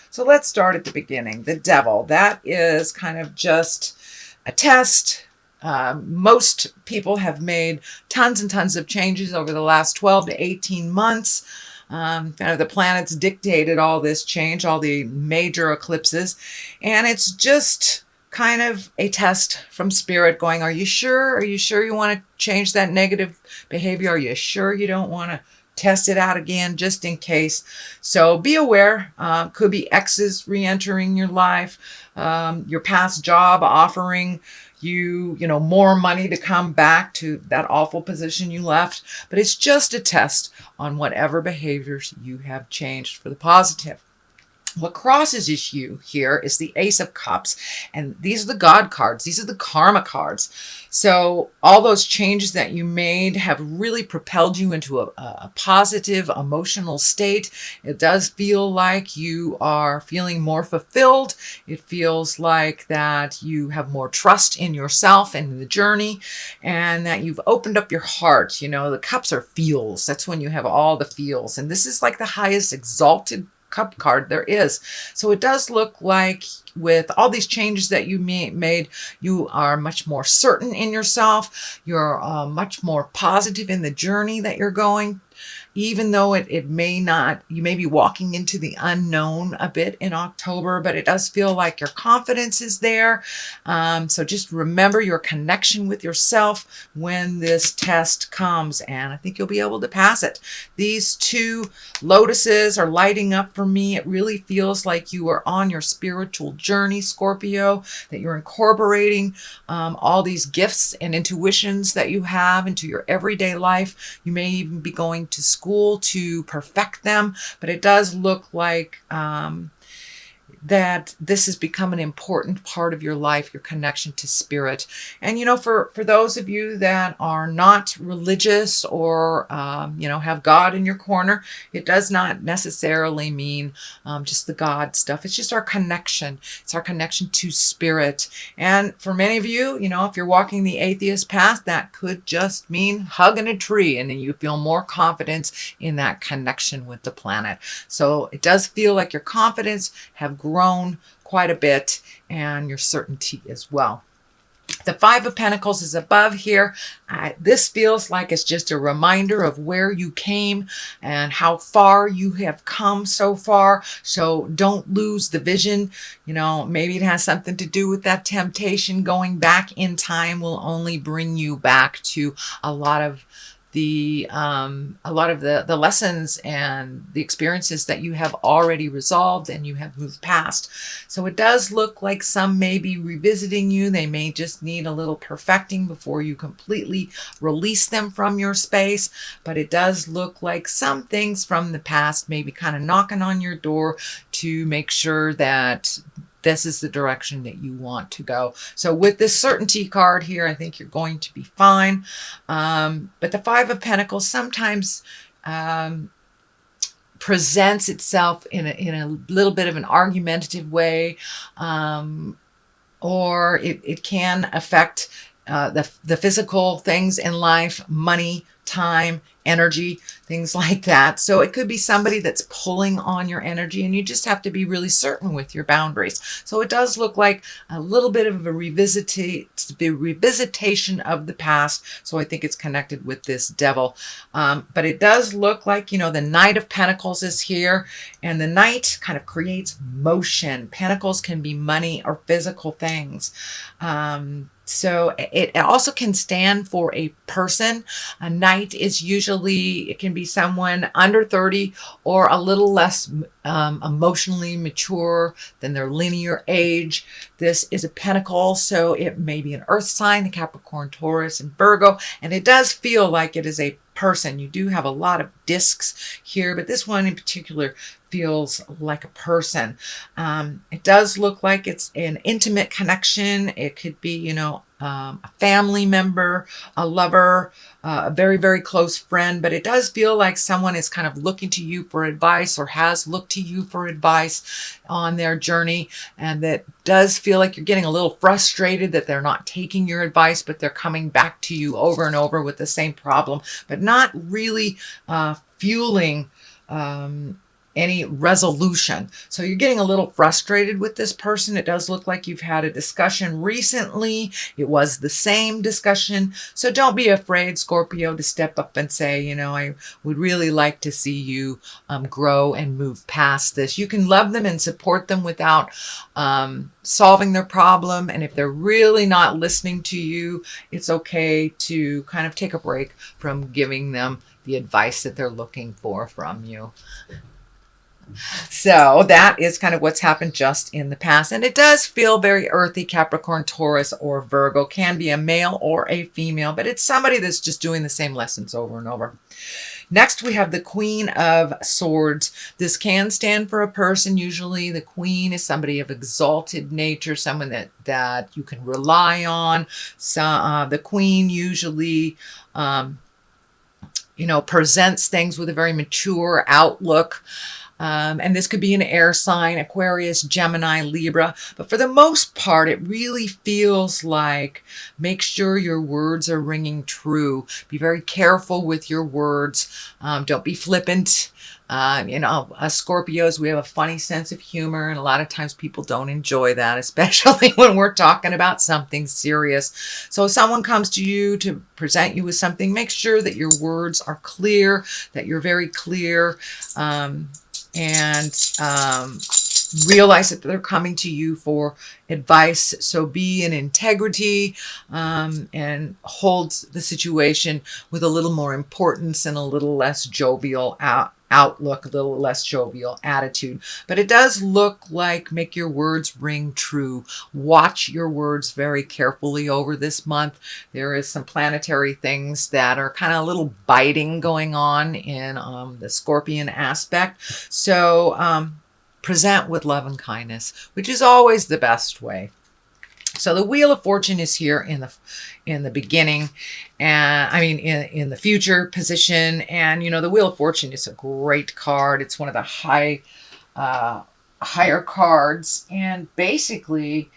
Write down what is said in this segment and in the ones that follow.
So let's start at the beginning. The devil, that is kind of just a test. Most people have made tons and tons of changes over the last 12 to 18 months. Kind of the planets dictated all this change, all the major eclipses. And it's just kind of a test from spirit going, are you sure? Are you sure you want to change that negative behavior? Are you sure you don't want to test it out again just in case? So be aware. Could be exes re-entering your life, your past job offering you more money to come back to that awful position you left. But it's just a test on whatever behaviors you have changed for the positive. What crosses you here is the Ace of Cups, and these are the God cards. These are the karma cards. So all those changes that you made have really propelled you into a positive emotional state. It does feel like you are feeling more fulfilled. It feels like that you have more trust in yourself and in the journey, and that you've opened up your heart. The cups are feels. That's when you have all the feels, and this is like the highest exalted cup card there is. So it does look like with all these changes that you made, you are much more certain in yourself. You're much more positive in the journey that you're going. Even though it may not, you may be walking into the unknown a bit in October, but it does feel like your confidence is there. So just remember your connection with yourself when this test comes, and I think you'll be able to pass it. These two lotuses are lighting up for me. It really feels like you are on your spiritual journey, Scorpio, that you're incorporating all these gifts and intuitions that you have into your everyday life. You may even be going to school to perfect them, but it does look like that this has become an important part of your life, your connection to spirit. And, for those of you that are not religious or, have God in your corner, it does not necessarily mean just the God stuff. It's just our connection. It's our connection to spirit. And for many of you, if you're walking the atheist path, that could just mean hugging a tree, and then you feel more confidence in that connection with the planet. So it does feel like your confidence have grown quite a bit, and your certainty as well. The Five of Pentacles is above here. This feels like it's just a reminder of where you came and how far you have come so far. So don't lose the vision. Maybe it has something to do with that temptation. Going back in time will only bring you back to a lot of the lessons and the experiences that you have already resolved and you have moved past. So it does look like some may be revisiting you. They may just need a little perfecting before you completely release them from your space. But it does look like some things from the past may be kind of knocking on your door to make sure that this is the direction that you want to go. So with this certainty card here, I think you're going to be fine. But the Five of Pentacles sometimes presents itself in a little bit of an argumentative way, or it can affect the physical things in life, money, time, energy, things like that. So it could be somebody that's pulling on your energy, and you just have to be really certain with your boundaries. So it does look like a little bit of a revisitation of the past. So I think it's connected with this devil. But it does look like, the Knight of Pentacles is here, and the Knight kind of creates motion. Pentacles can be money or physical things. So it also can stand for a person. A knight is usually, it can be someone under 30 or a little less emotionally mature than their linear age. This is a pentacle, so it may be an earth sign, Capricorn, Taurus, and Virgo. And it does feel like it is a person. You do have a lot of discs here, but this one in particular feels like a person. It does look like it's an intimate connection. It could be, a family member, a lover, a very, very close friend, but it does feel like someone is kind of looking to you for advice or has looked to you for advice on their journey. And that does feel like you're getting a little frustrated that they're not taking your advice, but they're coming back to you over and over with the same problem, but not really fueling any resolution. So you're getting a little frustrated with this person. It does look like you've had a discussion recently. It was the same discussion. So don't be afraid, Scorpio, to step up and say, you know, I would really like to see you grow and move past this. You can love them and support them without solving their problem. And if they're really not listening to you, it's okay to kind of take a break from giving them the advice that they're looking for from you. So that is kind of what's happened just in the past. And it does feel very earthy, Capricorn, Taurus, or Virgo. Can be a male or a female, but it's somebody that's just doing the same lessons over and over. Next, we have the Queen of Swords. This can stand for a person. Usually the Queen is somebody of exalted nature, someone that you can rely on. So, the Queen usually presents things with a very mature outlook. And this could be an air sign, Aquarius, Gemini, Libra. But for the most part, it really feels like make sure your words are ringing true. Be very careful with your words. Don't be flippant. Us Scorpios, we have a funny sense of humor, and a lot of times people don't enjoy that, especially when we're talking about something serious. So if someone comes to you to present you with something, make sure that your words are clear, that you're very clear, and realize that they're coming to you for advice. So be in integrity and hold the situation with a little more importance and a little less jovial outlook, a little less jovial attitude. But it does look like make your words ring true. Watch your words very carefully over this month. There is some planetary things that are kind of a little biting going on in the Scorpion aspect. So present with love and kindness, which is always the best way. So the Wheel of Fortune is here in the beginning, and in the future position. And the Wheel of Fortune is a great card. It's one of the higher cards, and basically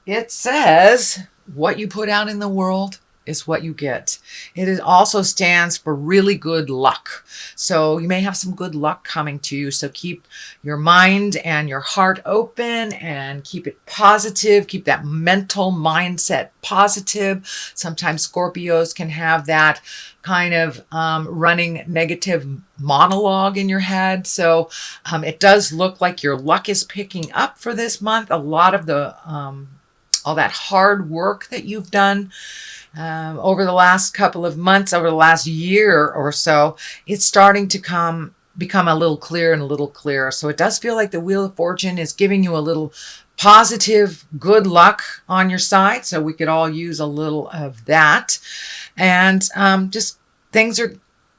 it says what you put out in the world is what you get. It also stands for really good luck. So you may have some good luck coming to you. So keep your mind and your heart open and keep it positive. Keep that mental mindset positive. Sometimes Scorpios can have that kind of running negative monologue in your head. So it does look like your luck is picking up for this month. A lot of the all that hard work that you've done over the last couple of months, over the last year or so, it's starting to become a little clearer and a little clearer. So it does feel like the Wheel of Fortune is giving you a little positive good luck on your side. So we could all use a little of that. And just things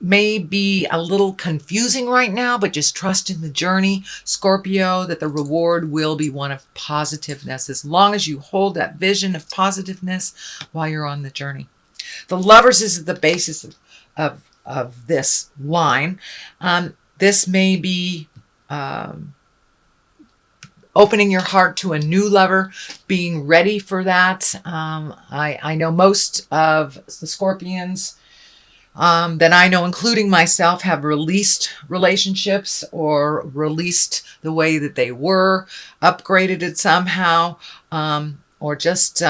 may be a little confusing right now, but just trust in the journey, Scorpio, that the reward will be one of positiveness as long as you hold that vision of positiveness while you're on the journey. The Lovers is the basis of this line. This may be opening your heart to a new lover, being ready for that. I know most of the Scorpions that I know, including myself, have released relationships or released the way that they were, upgraded it somehow, or just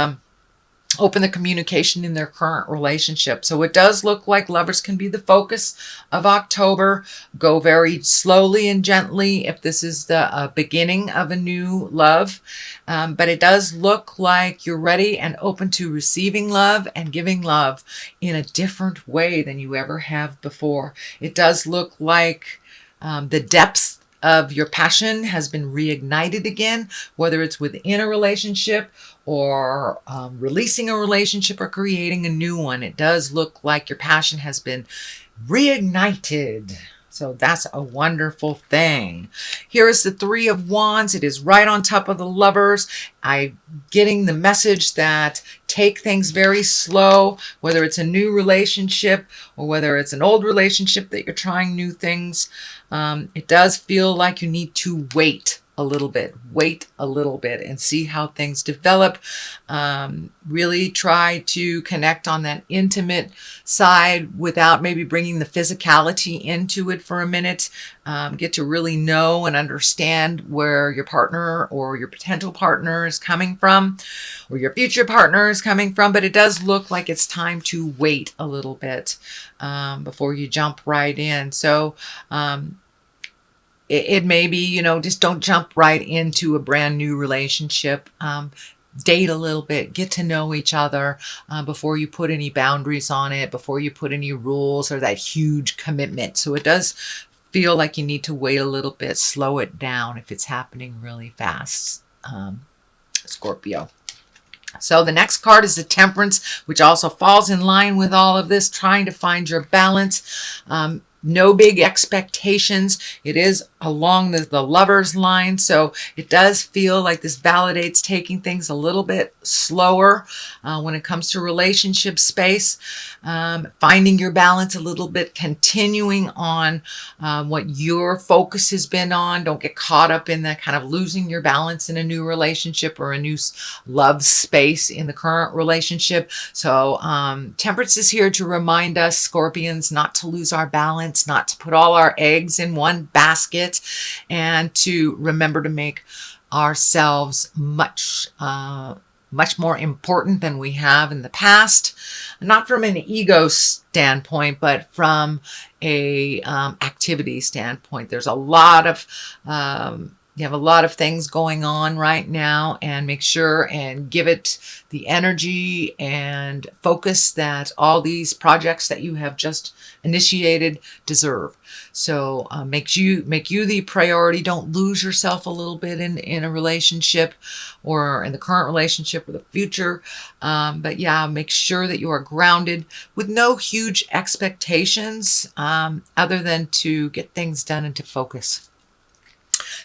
open the communication in their current relationship. So it does look like Lovers can be the focus of October. Go very slowly and gently if this is the beginning of a new love. But it does look like you're ready and open to receiving love and giving love in a different way than you ever have before. It does look like the depths of your passion has been reignited again, whether it's within a relationship or releasing a relationship or creating a new one. It does look like your passion has been reignited. So that's a wonderful thing. Here is the Three of Wands. It is right on top of the Lovers. I'm getting the message that take things very slow, whether it's a new relationship or whether it's an old relationship that you're trying new things. It does feel like you need to wait a little bit, wait a little bit and see how things develop. Really try to connect on that intimate side without maybe bringing the physicality into it for a minute. Get to really know and understand where your partner or your potential partner is coming from, or your future partner is coming from. But it does look like it's time to wait a little bit before you jump right in. So it may be, just don't jump right into a brand new relationship. Date a little bit, get to know each other before you put any boundaries on it, before you put any rules or that huge commitment. So it does feel like you need to wait a little bit, slow it down if it's happening really fast, Scorpio. So the next card is the Temperance, which also falls in line with all of this, trying to find your balance. No big expectations. It is along the lover's line, so it does feel like this validates taking things a little bit slower when it comes to relationship space, finding your balance a little bit, continuing on what your focus has been on. Don't get caught up in that kind of losing your balance in a new relationship or a new love space in the current relationship. So Temperance is here to remind us, Scorpions, not to lose our balance, not to put all our eggs in one basket, and to remember to make ourselves much more important than we have in the past. Not from an ego standpoint, but from a activity standpoint. There's a lot of you have a lot of things going on right now, and make sure and give it the energy and focus that all these projects that you have just initiated deserve. So make you the priority. Don't lose yourself a little bit in a relationship or in the current relationship or the future. But yeah, make sure that you are grounded with no huge expectations other than to get things done and to focus.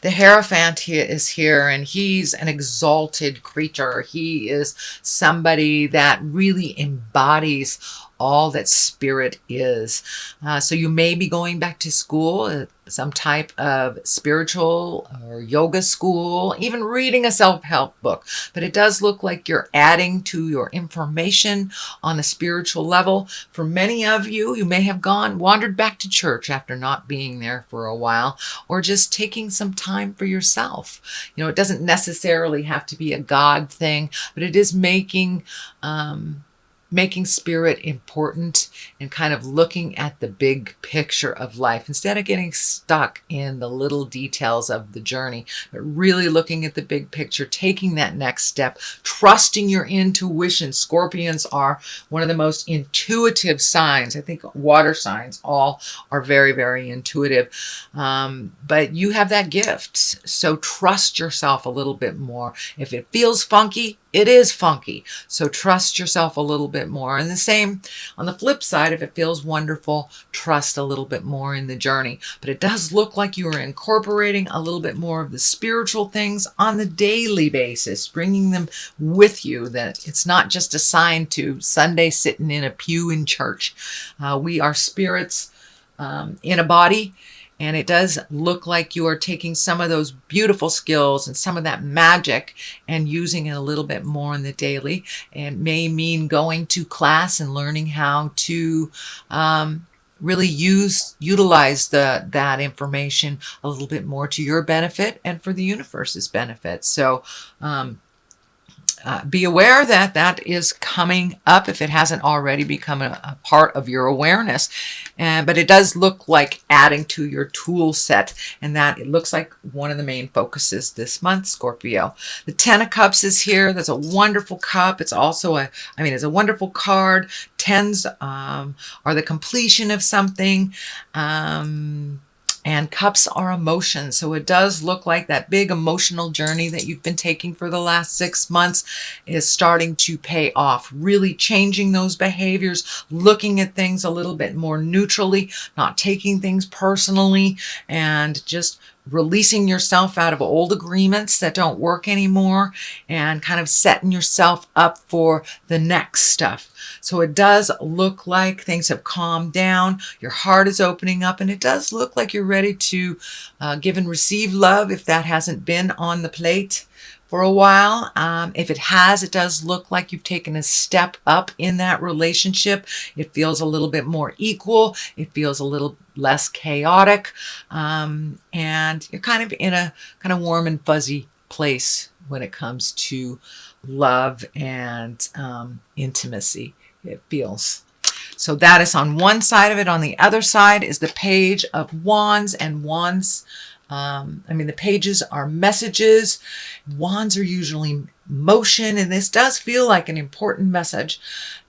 The Hierophant is here, and he's an exalted creature. He is somebody that really embodies all that spirit is. So you may be going back to school, some type of spiritual or yoga school, even reading a self-help book. But it does look like you're adding to your information on a spiritual level. For many of you, you may have wandered back to church after not being there for a while, or just taking some time for yourself. It doesn't necessarily have to be a God thing, but it is making spirit important and kind of looking at the big picture of life instead of getting stuck in the little details of the journey, but really looking at the big picture, taking that next step, trusting your intuition. Scorpions are one of the most intuitive signs. I think water signs all are very, very intuitive. But you have that gift. So trust yourself a little bit more. If it feels funky, it is funky. So trust yourself a little bit more. And the same on the flip side, if it feels wonderful, trust a little bit more in the journey. But it does look like you are incorporating a little bit more of the spiritual things on the daily basis, bringing them with you, that it's not just assigned to Sunday sitting in a pew in church. We are spirits in a body. And it does look like you are taking some of those beautiful skills and some of that magic and using it a little bit more in the daily. And may mean going to class and learning how to really utilize that information a little bit more to your benefit and for the universe's benefit. So be aware that that is coming up if it hasn't already become a part of your awareness. But it does look like adding to your tool set, and that it looks like one of the main focuses this month, Scorpio. The Ten of Cups is here. That's a wonderful cup. It's also it's a wonderful card. Tens are the completion of something. And cups are emotions. So it does look like that big emotional journey that you've been taking for the last 6 months is starting to pay off. Really changing those behaviors, looking at things a little bit more neutrally, not taking things personally, and just releasing yourself out of old agreements that don't work anymore and kind of setting yourself up for the next stuff. So it does look like things have calmed down. Your heart is opening up, and it does look like you're ready to give and receive love if that hasn't been on the plate for a while. If it has, it does look like you've taken a step up in that relationship. It feels a little bit more equal. It feels a little less chaotic. And you're kind of in a kind of warm and fuzzy place when it comes to love and intimacy, it feels. So that is on one side of it. On the other side is the Page of Wands, and wands, the pages are messages. Wands are usually motion, and this does feel like an important message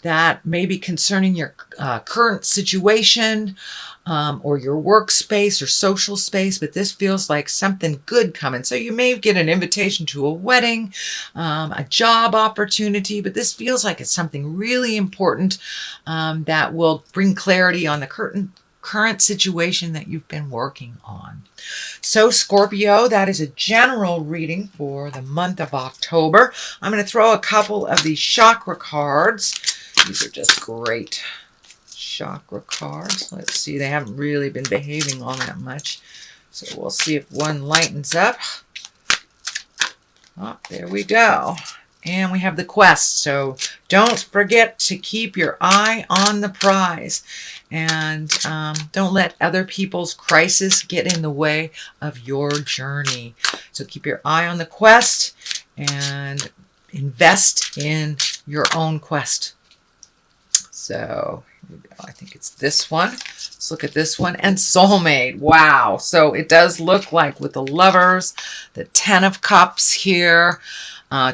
that may be concerning your current situation or your workspace or social space, but this feels like something good coming. So you may get an invitation to a wedding, a job opportunity, but this feels like it's something really important that will bring clarity on the current situation that you've been working on. So Scorpio, that is a general reading for the month of October. I'm going to throw a couple of these chakra cards. These are just great chakra cards. Let's see, they haven't really been behaving all that much. So we'll see if one lightens up. Oh, there we go. And we have the quest. So don't forget to keep your eye on the prize. And don't let other people's crisis get in the way of your journey. So keep your eye on the quest and invest in your own quest. So here we go. I think it's this one. Let's look at this one. And soulmate. Wow. So it does look like with the Lovers, the Ten of Cups here,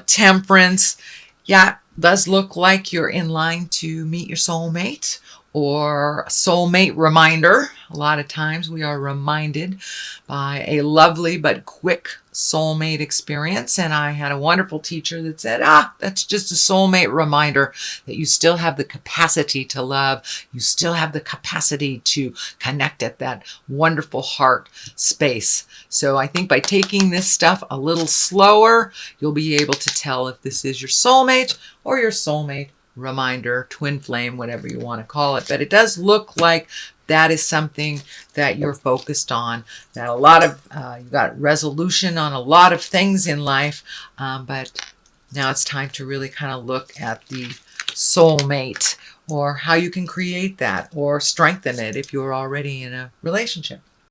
Temperance. Yeah, does look like you're in line to meet your soulmate or a soulmate reminder. A lot of times we are reminded by a lovely but quick soulmate experience. And I had a wonderful teacher that said, that's just a soulmate reminder that you still have the capacity to love. You still have the capacity to connect at that wonderful heart space. So I think by taking this stuff a little slower, you'll be able to tell if this is your soulmate or your soulmate reminder, twin flame, whatever you want to call it. But it does look like that is something that you're focused on, that a lot of, you've got resolution on a lot of things in life, but now it's time to really kind of look at the soulmate or how you can create that or strengthen it if you're already in a relationship.